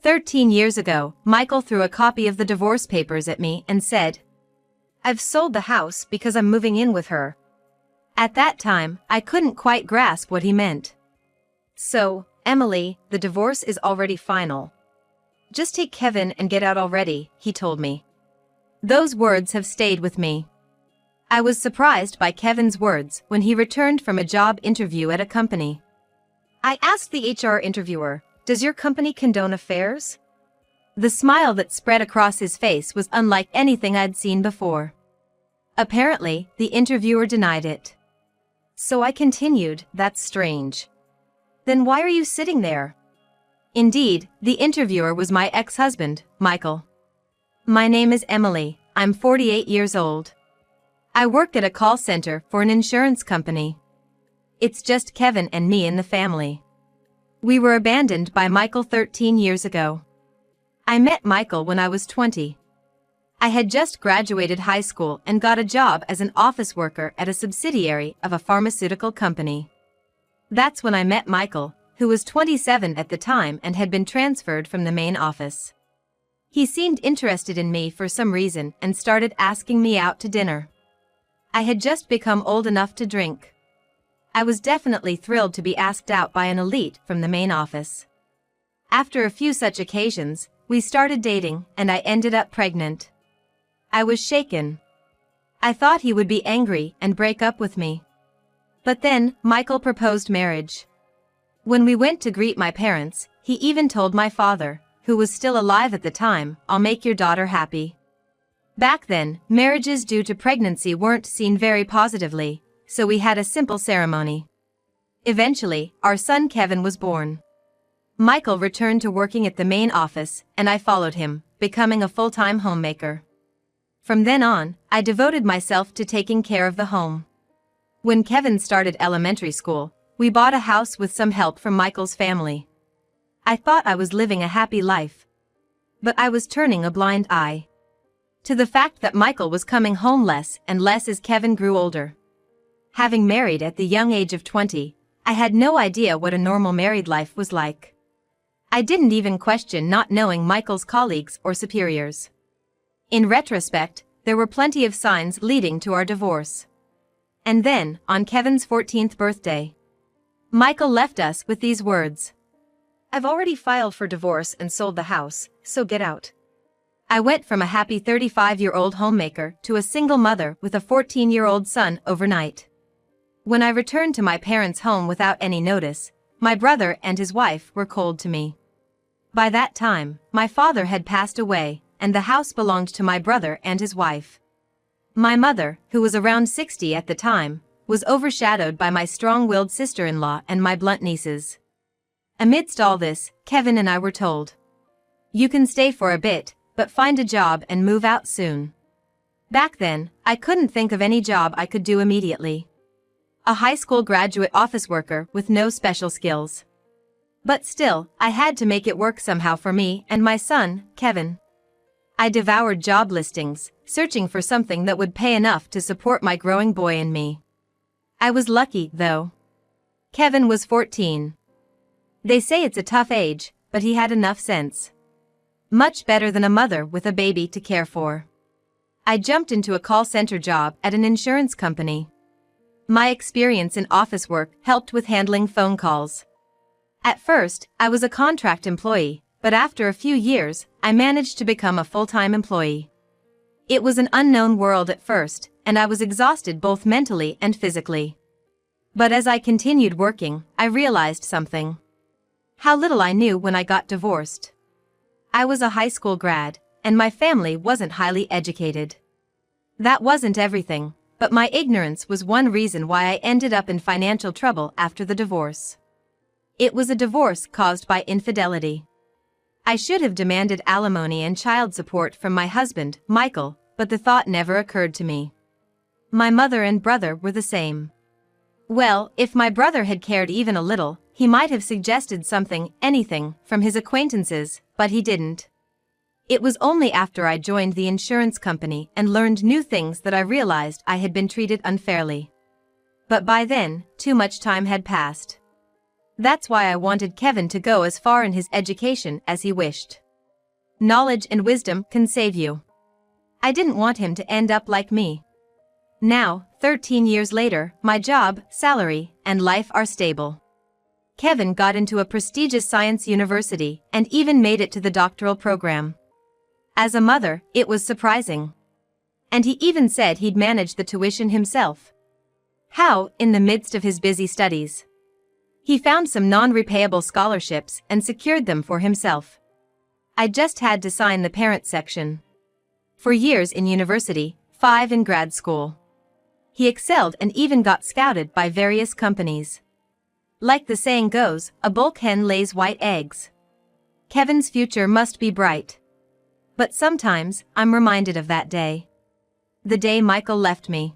13 years ago, Michael threw a copy of the divorce papers at me and said, "I've sold the house because I'm moving in with her." At that time, I couldn't quite grasp what he meant. "So, Emily, the divorce is already final. Just take Kevin and get out already," he told me. Those words have stayed with me. I was surprised by Kevin's words when he returned from a job interview at a company. I asked the HR interviewer, "Does your company condone affairs?" The smile that spread across his face was unlike anything I'd seen before. Apparently, the interviewer denied it. So I continued, "That's strange. Then why are you sitting there?" Indeed, the interviewer was my ex-husband, Michael. "My name is Emily, I'm 48 years old. I work at a call center for an insurance company. It's just Kevin and me in the family. We were abandoned by Michael 13 years ago. I met Michael when I was 20. I had just graduated high school and got a job as an office worker at a subsidiary of a pharmaceutical company. That's when I met Michael, who was 27 at the time and had been transferred from the main office. He seemed interested in me for some reason and started asking me out to dinner. I had just become old enough to drink. I was definitely thrilled to be asked out by an elite from the main office. After a few such occasions, we started dating and I ended up pregnant. I was shaken. I thought he would be angry and break up with me. But then, Michael proposed marriage. When we went to greet my parents, he even told my father, who was still alive at the time, "I'll make your daughter happy." Back then, marriages due to pregnancy weren't seen very positively, so we had a simple ceremony. Eventually, our son Kevin was born. Michael returned to working at the main office, and I followed him, becoming a full-time homemaker. From then on, I devoted myself to taking care of the home. When Kevin started elementary school, we bought a house with some help from Michael's family. I thought I was living a happy life. But I was turning a blind eye to the fact that Michael was coming home less and less as Kevin grew older. Having married at the young age of 20, I had no idea what a normal married life was like. I didn't even question not knowing Michael's colleagues or superiors. In retrospect, there were plenty of signs leading to our divorce. And then, on Kevin's 14th birthday, Michael left us with these words: "I've already filed for divorce and sold the house, so get out." I went from a happy 35-year-old homemaker to a single mother with a 14-year-old son overnight. When I returned to my parents' home without any notice, my brother and his wife were cold to me. By that time, my father had passed away, and the house belonged to my brother and his wife. My mother, who was around 60 at the time, was overshadowed by my strong-willed sister-in-law and my blunt nieces. Amidst all this, Kevin and I were told, "You can stay for a bit, but find a job and move out soon." Back then, I couldn't think of any job I could do immediately. A high school graduate office worker with no special skills. But still, I had to make it work somehow for me and my son, Kevin. I devoured job listings, searching for something that would pay enough to support my growing boy and me. I was lucky, though. Kevin was 14. They say it's a tough age, but he had enough sense. Much better than a mother with a baby to care for. I jumped into a call center job at an insurance company. My experience in office work helped with handling phone calls. At first, I was a contract employee, but after a few years, I managed to become a full-time employee. It was an unknown world at first, and I was exhausted both mentally and physically. But as I continued working, I realized something. How little I knew when I got divorced. I was a high school grad, and my family wasn't highly educated. That wasn't everything, but my ignorance was one reason why I ended up in financial trouble after the divorce. It was a divorce caused by infidelity. I should have demanded alimony and child support from my husband, Michael, but the thought never occurred to me. My mother and brother were the same. Well, if my brother had cared even a little, he might have suggested something, anything, from his acquaintances, but he didn't. It was only after I joined the insurance company and learned new things that I realized I had been treated unfairly. But by then, too much time had passed. That's why I wanted Kevin to go as far in his education as he wished. Knowledge and wisdom can save you. I didn't want him to end up like me. Now, 13 years later, my job, salary, and life are stable. Kevin got into a prestigious science university and even made it to the doctoral program. As a mother, it was surprising. And he even said he'd manage the tuition himself. How, in the midst of his busy studies? He found some non-repayable scholarships and secured them for himself. I just had to sign the parents section. 4 years in university, 5 in grad school. He excelled and even got scouted by various companies. Like the saying goes, a bulk hen lays white eggs. Kevin's future must be bright. But sometimes, I'm reminded of that day. The day Michael left me.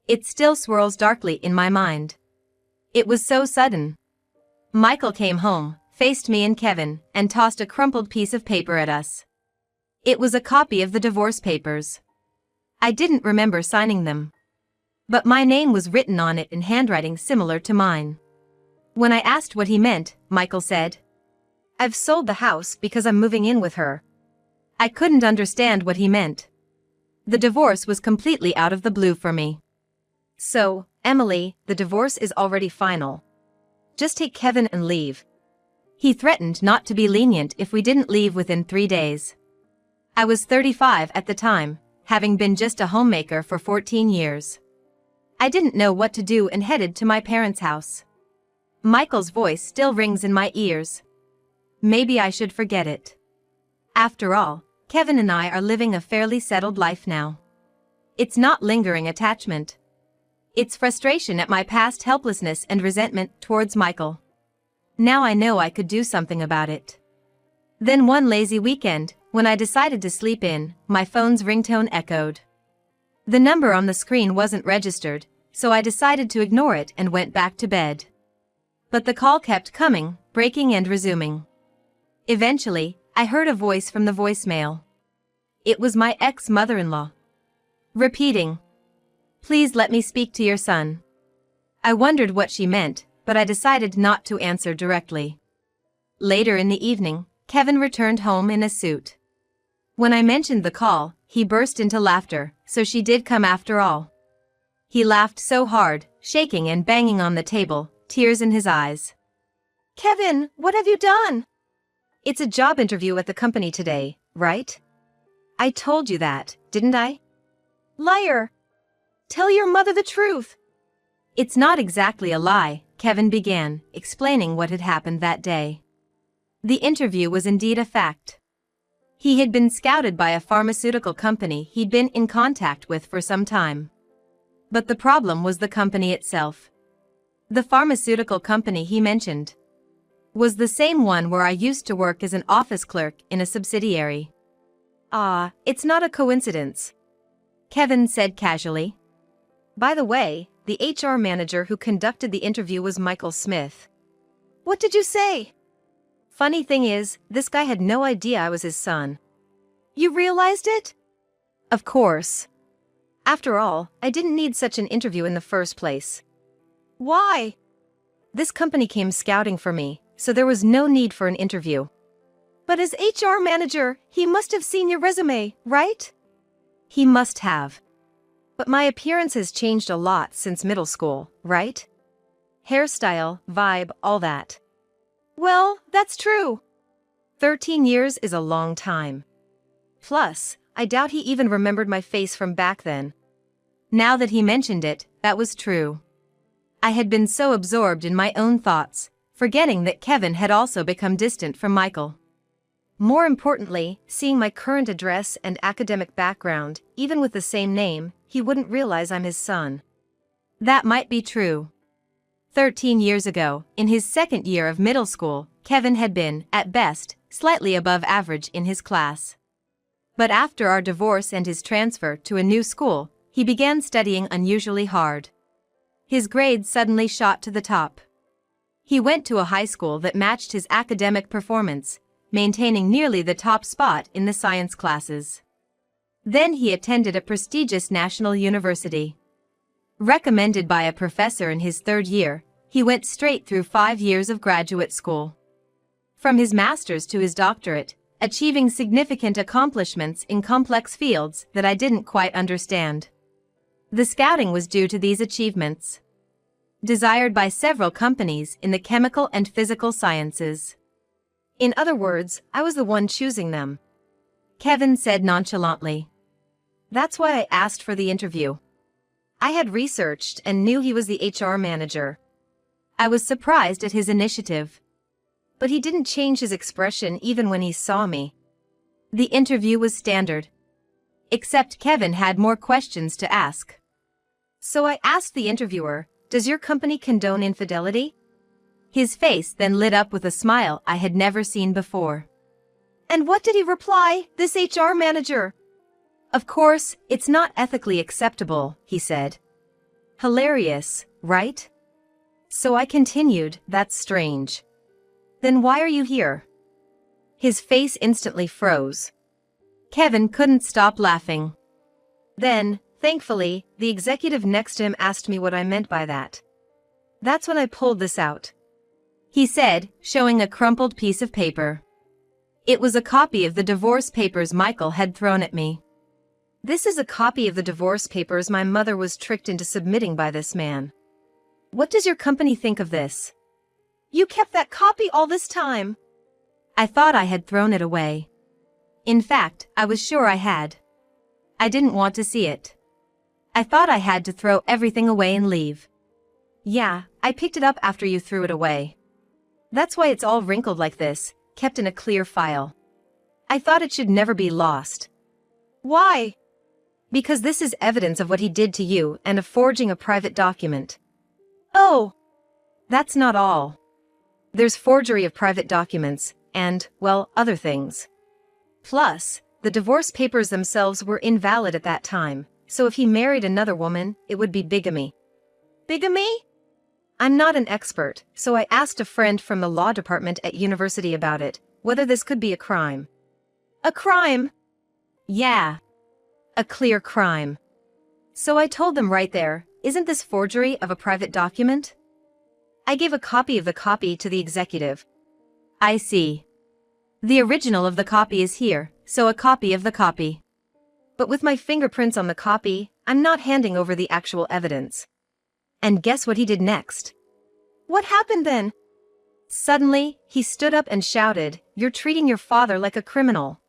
It still swirls darkly in my mind. It was so sudden. Michael came home, faced me and Kevin, and tossed a crumpled piece of paper at us. It was a copy of the divorce papers. I didn't remember signing them. But my name was written on it in handwriting similar to mine. When I asked what he meant, Michael said, "I've sold the house because I'm moving in with her." I couldn't understand what he meant. The divorce was completely out of the blue for me. "So, Emily, the divorce is already final. Just take Kevin and leave." He threatened not to be lenient if we didn't leave within 3 days. I was 35 at the time, having been just a homemaker for 14 years. I didn't know what to do and headed to my parents' house. Michael's voice still rings in my ears. Maybe I should forget it. After all, Kevin and I are living a fairly settled life now. It's not lingering attachment. It's frustration at my past helplessness and resentment towards Michael. Now I know I could do something about it. Then one lazy weekend, when I decided to sleep in, my phone's ringtone echoed. The number on the screen wasn't registered, so I decided to ignore it and went back to bed. But the call kept coming, breaking and resuming. Eventually, I heard a voice from the voicemail. It was my ex-mother-in-law. Repeating, "Please let me speak to your son." I wondered what she meant, but I decided not to answer directly. Later in the evening, Kevin returned home in a suit. When I mentioned the call, he burst into laughter, so she did come after all. He laughed so hard, shaking and banging on the table, tears in his eyes. "Kevin, what have you done?" "It's a job interview at the company today, right? I told you that, didn't I?" "Liar! Tell your mother the truth." "It's not exactly a lie," Kevin began, explaining what had happened that day. The interview was indeed a fact. He had been scouted by a pharmaceutical company he'd been in contact with for some time. But the problem was the company itself. The pharmaceutical company he mentioned was the same one where I used to work as an office clerk in a subsidiary. It's not a coincidence," Kevin said casually. "By the way, the HR manager who conducted the interview was Michael Smith." "What did you say?" "Funny thing is, this guy had no idea I was his son." "You realized it?" "Of course. After all, I didn't need such an interview in the first place." "Why?" "This company came scouting for me, so there was no need for an interview." "But as HR manager, he must have seen your resume, right?" "He must have. But my appearance has changed a lot since middle school, right? Hairstyle, vibe, all that." "Well, that's true." 13 years is a long time. Plus, I doubt he even remembered my face from back then. Now that he mentioned it, that was true. I had been so absorbed in my own thoughts, forgetting that Kevin had also become distant from Michael. More importantly, seeing my current address and academic background, even with the same name, he wouldn't realize I'm his son. That might be true. 13 years ago, in his second year of middle school, Kevin had been, at best, slightly above average in his class. But after our divorce and his transfer to a new school, he began studying unusually hard. His grades suddenly shot to the top. He went to a high school that matched his academic performance, maintaining nearly the top spot in the science classes. Then he attended a prestigious national university. Recommended by a professor in his third year, He went straight through 5 years of graduate school. From his master's to his doctorate, achieving significant accomplishments in complex fields that I didn't quite understand. The scouting was due to these achievements, desired by several companies in the chemical and physical sciences. In other words, I was the one choosing them, Kevin said nonchalantly. That's why I asked for the interview. I had researched and knew he was the HR manager. I was surprised at his initiative. But he didn't change his expression even when he saw me. The interview was standard. Except Kevin had more questions to ask. So I asked the interviewer, "Does your company condone infidelity?" His face then lit up with a smile I had never seen before. And what did he reply, this HR manager? "Of course, it's not ethically acceptable," he said. Hilarious, right? So I continued, "That's strange. Then why are you here?" His face instantly froze. Kevin couldn't stop laughing. Then, thankfully, the executive next to him asked me what I meant by that. That's when I pulled this out, he said, showing a crumpled piece of paper. It was a copy of the divorce papers Michael had thrown at me. This is a copy of the divorce papers my mother was tricked into submitting by this man. What does your company think of this? You kept that copy all this time? I thought I had thrown it away. In fact, I was sure I had. I didn't want to see it. I thought I had to throw everything away and leave. Yeah, I picked it up after you threw it away. That's why it's all wrinkled like this, kept in a clear file. I thought it should never be lost. Why? Because this is evidence of what he did to you and of forging a private document. Oh! That's not all. There's forgery of private documents, and, well, other things. Plus, the divorce papers themselves were invalid at that time, so if he married another woman, it would be bigamy. Bigamy? I'm not an expert, so I asked a friend from the law department at university about it, whether this could be a crime. A crime? Yeah. A clear crime. So I told them right there, isn't this forgery of a private document? I gave a copy of the copy to the executive. I see. The original of the copy is here, so a copy of the copy. But with my fingerprints on the copy, I'm not handing over the actual evidence. And guess what he did next? What happened then? Suddenly, he stood up and shouted, "You're treating your father like a criminal."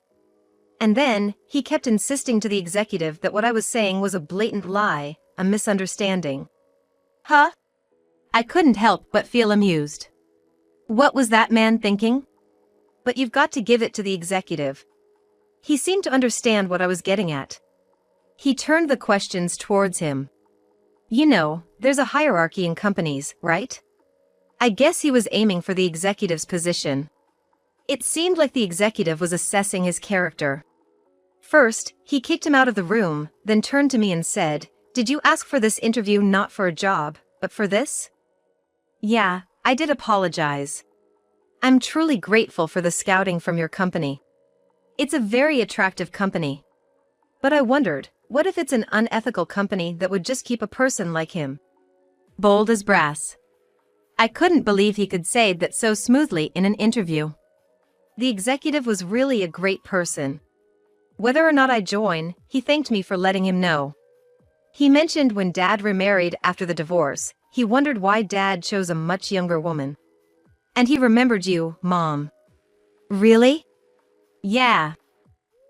And then, he kept insisting to the executive that what I was saying was a blatant lie, a misunderstanding. Huh? I couldn't help but feel amused. What was that man thinking? But you've got to give it to the executive. He seemed to understand what I was getting at. He turned the questions towards him. You know, there's a hierarchy in companies, right? I guess he was aiming for the executive's position. It seemed like the executive was assessing his character. First, he kicked him out of the room, then turned to me and said, "Did you ask for this interview not for a job, but for this?" Yeah, I did apologize. I'm truly grateful for the scouting from your company. It's a very attractive company. But I wondered, what if it's an unethical company that would just keep a person like him? Bold as brass. I couldn't believe he could say that so smoothly in an interview. The executive was really a great person. Whether or not I join, he thanked me for letting him know. He mentioned when Dad remarried after the divorce, he wondered why Dad chose a much younger woman. And he remembered you, Mom. Really? Yeah.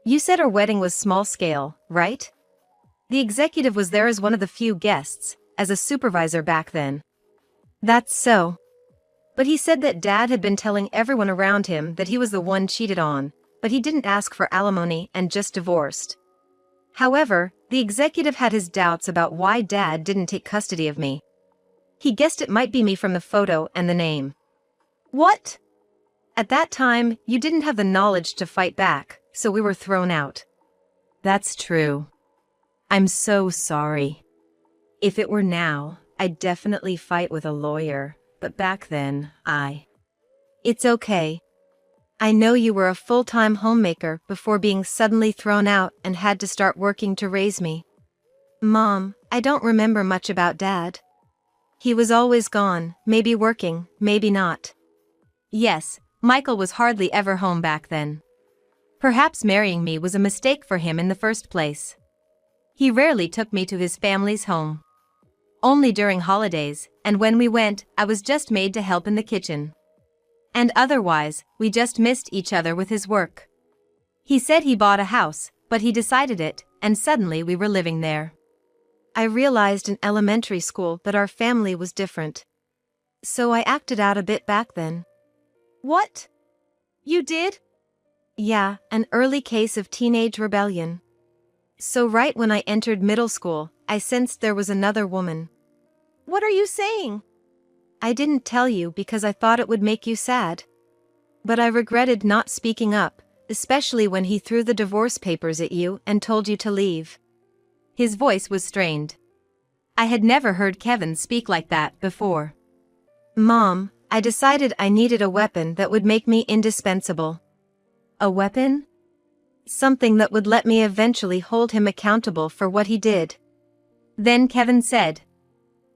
You said our wedding was small scale, right? The executive was there as one of the few guests, as a supervisor back then. That's so. But he said that Dad had been telling everyone around him that he was the one cheated on, but he didn't ask for alimony and just divorced. However, the executive had his doubts about why Dad didn't take custody of me. He guessed it might be me from the photo and the name. What? At that time, you didn't have the knowledge to fight back, so we were thrown out. That's true. I'm so sorry. If it were now, I'd definitely fight with a lawyer, but back then, It's okay. I know you were a full-time homemaker before being suddenly thrown out and had to start working to raise me. Mom, I don't remember much about Dad. He was always gone, maybe working, maybe not. Yes, Michael was hardly ever home back then. Perhaps marrying me was a mistake for him in the first place. He rarely took me to his family's home. Only during holidays, and when we went, I was just made to help in the kitchen. And otherwise, we just missed each other with his work. He said he bought a house, but he decided it, and suddenly we were living there. I realized in elementary school that our family was different. So I acted out a bit back then. What? You did? Yeah, an early case of teenage rebellion. So right when I entered middle school, I sensed there was another woman. What are you saying? I didn't tell you because I thought it would make you sad. But I regretted not speaking up, especially when he threw the divorce papers at you and told you to leave. His voice was strained. I had never heard Kevin speak like that before. Mom, I decided I needed a weapon that would make me indispensable. A weapon? Something that would let me eventually hold him accountable for what he did. Then Kevin said,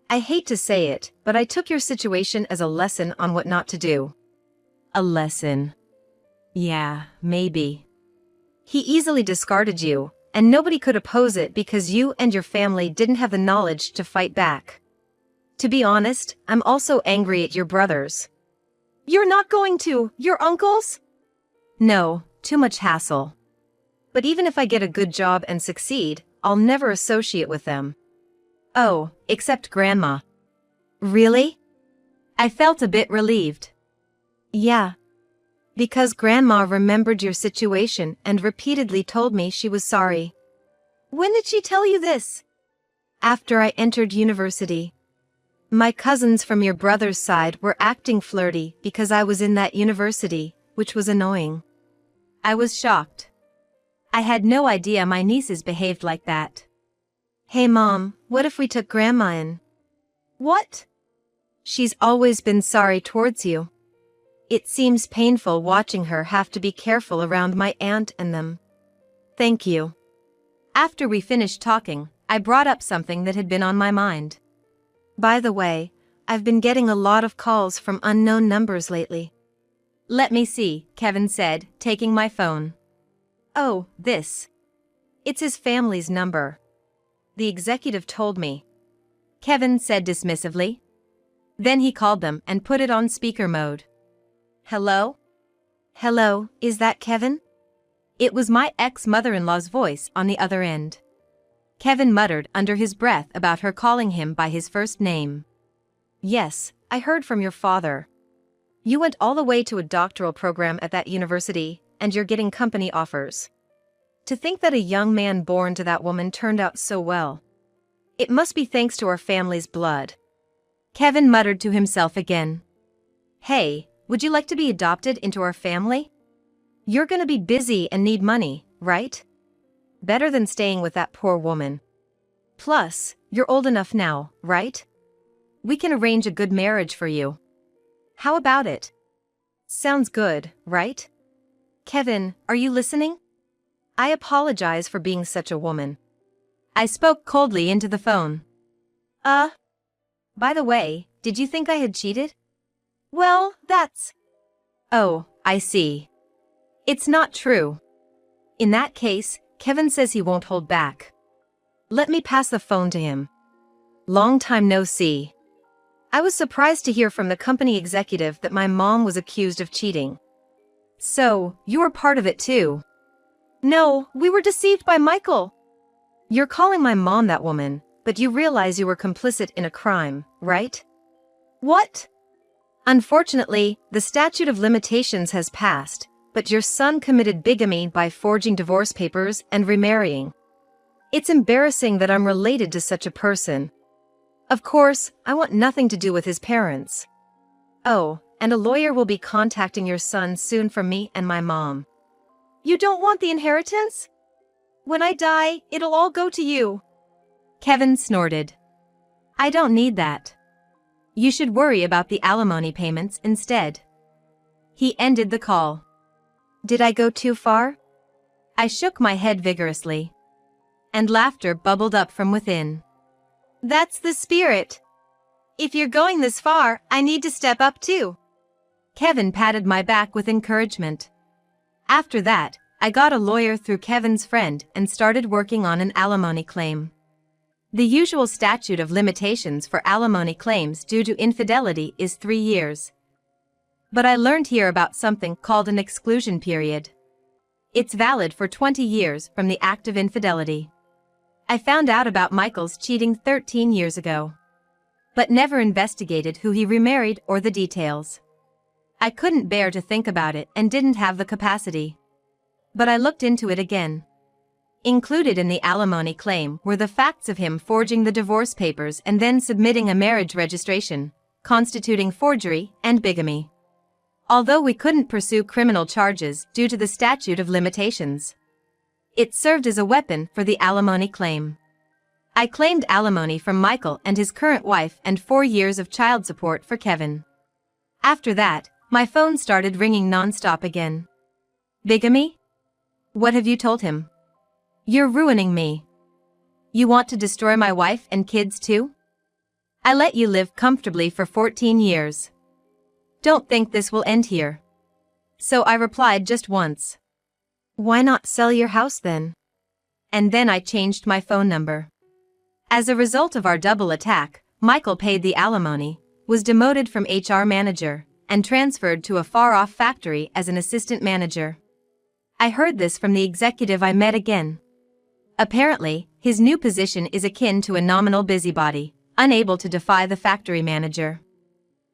I hate to say it, but I took your situation as a lesson on what not to do. A lesson? Yeah, maybe. He easily discarded you, and nobody could oppose it because you and your family didn't have the knowledge to fight back. To be honest, I'm also angry at your brothers. You're not going to, your uncles? No, too much hassle. But even if I get a good job and succeed, I'll never associate with them. Oh, except Grandma. Really? I felt a bit relieved. Yeah. Because Grandma remembered your situation and repeatedly told me she was sorry. When did she tell you this? After I entered university. My cousins from your brother's side were acting flirty because I was in that university, which was annoying. I was shocked. I had no idea my nieces behaved like that. Hey Mom, what if we took Grandma in? What? She's always been sorry towards you. It seems painful watching her have to be careful around my aunt and them. Thank you. After we finished talking, I brought up something that had been on my mind. By the way, I've been getting a lot of calls from unknown numbers lately. Let me see, Kevin said, taking my phone. Oh, this. It's his family's number. The executive told me. Kevin said dismissively. Then he called them and put it on speaker mode. Hello? Hello, is that Kevin? It was my ex-mother-in-law's voice on the other end. Kevin muttered under his breath about her calling him by his first name. Yes, I heard from your father. You went all the way to a doctoral program at that university, and you're getting company offers. To think that a young man born to that woman turned out so well. It must be thanks to our family's blood. Kevin muttered to himself again. Hey, would you like to be adopted into our family? You're gonna be busy and need money, right? Better than staying with that poor woman. Plus, you're old enough now, right? We can arrange a good marriage for you. How about it? Sounds good, right? Kevin, are you listening? I apologize for being such a woman. I spoke coldly into the phone. By the way, did you think I had cheated? Well, that's... Oh, I see. It's not true. In that case, Kevin says he won't hold back. Let me pass the phone to him. Long time no see. I was surprised to hear from the company executive that my mom was accused of cheating. So, you were part of it too? No, we were deceived by Michael. You're calling my mom that woman, but you realize you were complicit in a crime, right? What? Unfortunately, the statute of limitations has passed, but your son committed bigamy by forging divorce papers and remarrying. It's embarrassing that I'm related to such a person. Of course, I want nothing to do with his parents. Oh, and a lawyer will be contacting your son soon for me and my mom. You don't want the inheritance? When I die, it'll all go to you. Kevin snorted. I don't need that. You should worry about the alimony payments instead. He ended the call. Did I go too far? I shook my head vigorously. And laughter bubbled up from within. That's the spirit. If you're going this far, I need to step up too. Kevin patted my back with encouragement. After that, I got a lawyer through Kevin's friend and started working on an alimony claim. The usual statute of limitations for alimony claims due to infidelity is 3 years. But I learned here about something called an exclusion period. It's valid for 20 years from the act of infidelity. I found out about Michael's cheating 13 years ago, but never investigated who he remarried or the details. I couldn't bear to think about it and didn't have the capacity. But I looked into it again. Included in the alimony claim were the facts of him forging the divorce papers and then submitting a marriage registration, constituting forgery and bigamy. Although we couldn't pursue criminal charges due to the statute of limitations, it served as a weapon for the alimony claim. I claimed alimony from Michael and his current wife and 4 years of child support for Kevin. After that, my phone started ringing non-stop again. Bigamy? What have you told him? You're ruining me. You want to destroy my wife and kids too? I let you live comfortably for 14 years. Don't think this will end here. So I replied just once. Why not sell your house then? And then I changed my phone number. As a result of our double attack, Michael paid the alimony, was demoted from HR manager, and transferred to a far-off factory as an assistant manager. I heard this from the executive I met again. Apparently, his new position is akin to a nominal busybody, unable to defy the factory manager.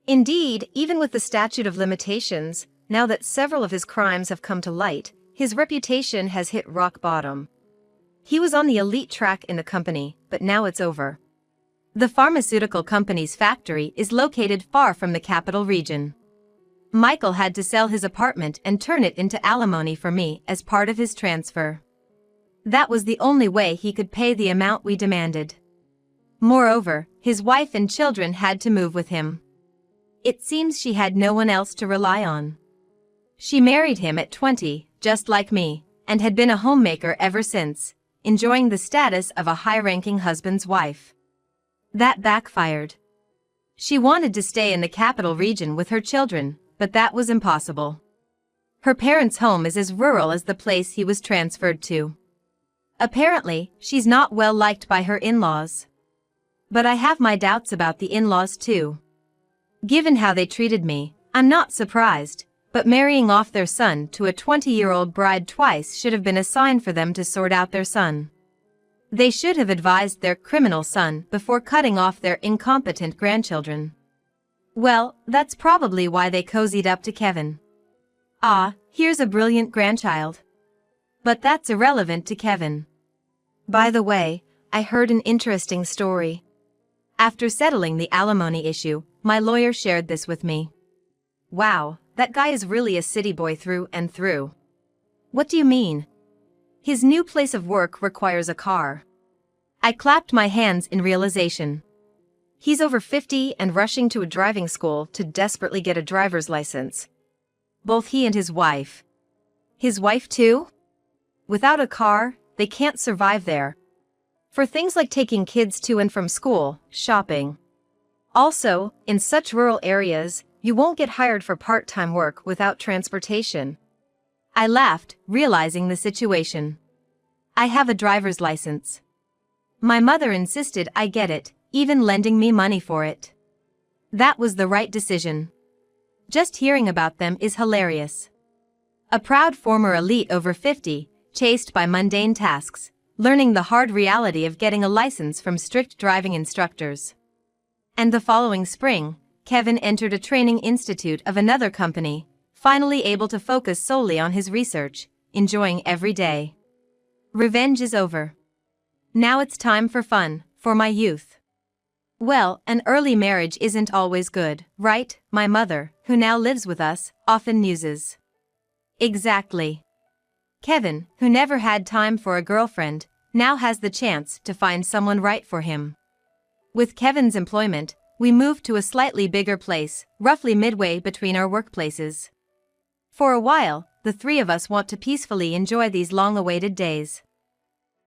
Indeed, even with the statute of limitations, now that several of his crimes have come to light, his reputation has hit rock bottom. He was on the elite track in the company, but now it's over. The pharmaceutical company's factory is located far from the capital region. Michael had to sell his apartment and turn it into alimony for me as part of his transfer. That was the only way he could pay the amount we demanded. Moreover, his wife and children had to move with him. It seems she had no one else to rely on. She married him at 20, just like me, and had been a homemaker ever since, enjoying the status of a high-ranking husband's wife. That backfired. She wanted to stay in the capital region with her children, but that was impossible. Her parents' home is as rural as the place he was transferred to. Apparently, she's not well liked by her in-laws. But I have my doubts about the in-laws too. Given how they treated me, I'm not surprised, but marrying off their son to a 20-year-old bride twice should have been a sign for them to sort out their son. They should have advised their criminal son before cutting off their incompetent grandchildren. Well, that's probably why they cozied up to Kevin. Ah, here's a brilliant grandchild. But that's irrelevant to Kevin. By the way, I heard an interesting story. After settling the alimony issue, my lawyer shared this with me. Wow, that guy is really a city boy through and through. What do you mean? His new place of work requires a car. I clapped my hands in realization. He's over 50 and rushing to a driving school to desperately get a driver's license. Both he and his wife. His wife too? Without a car, they can't survive there. For things like taking kids to and from school, shopping. Also, in such rural areas, you won't get hired for part-time work without transportation. I laughed, realizing the situation. I have a driver's license. My mother insisted I get it, even lending me money for it. That was the right decision. Just hearing about them is hilarious. A proud former elite over 50, chased by mundane tasks, learning the hard reality of getting a license from strict driving instructors. And the following spring, Kevin entered a training institute of another company, finally able to focus solely on his research, enjoying every day. Revenge is over. Now it's time for fun, for my youth. Well, an early marriage isn't always good, right? My mother, who now lives with us, often muses. Exactly. Kevin, who never had time for a girlfriend, now has the chance to find someone right for him. With Kevin's employment, we moved to a slightly bigger place, roughly midway between our workplaces. For a while, the three of us want to peacefully enjoy these long-awaited days.